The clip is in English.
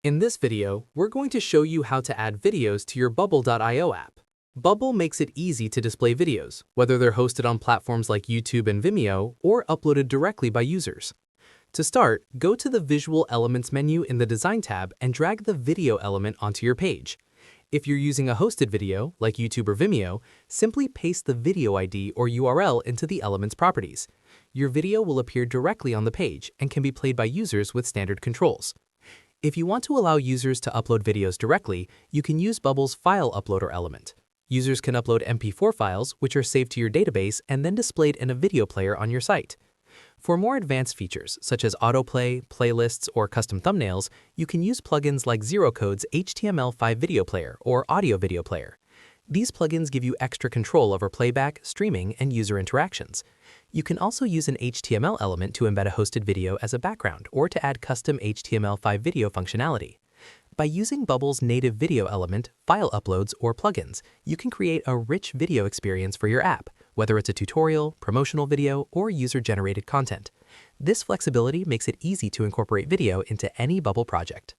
In this video, we're going to show you how to add videos to your Bubble.io app. Bubble makes it easy to display videos, whether they're hosted on platforms like YouTube and Vimeo or uploaded directly by users. To start, go to the Visual Elements menu in the Design tab and drag the video element onto your page. If you're using a hosted video, like YouTube or Vimeo, simply paste the video ID or URL into the element's properties. Your video will appear directly on the page and can be played by users with standard controls. If you want to allow users to upload videos directly, you can use Bubble's File Uploader element. Users can upload MP4 files, which are saved to your database and then displayed in a video player on your site. For more advanced features, such as autoplay, playlists, or custom thumbnails, you can use plugins like ZeroCode's HTML5 video player or audio video player. These plugins give you extra control over playback, streaming, and user interactions. You can also use an HTML element to embed a hosted video as a background or to add custom HTML5 video functionality. By using Bubble's native video element, file uploads, or plugins, you can create a rich video experience for your app, whether it's a tutorial, promotional video, or user-generated content. This flexibility makes it easy to incorporate video into any Bubble project.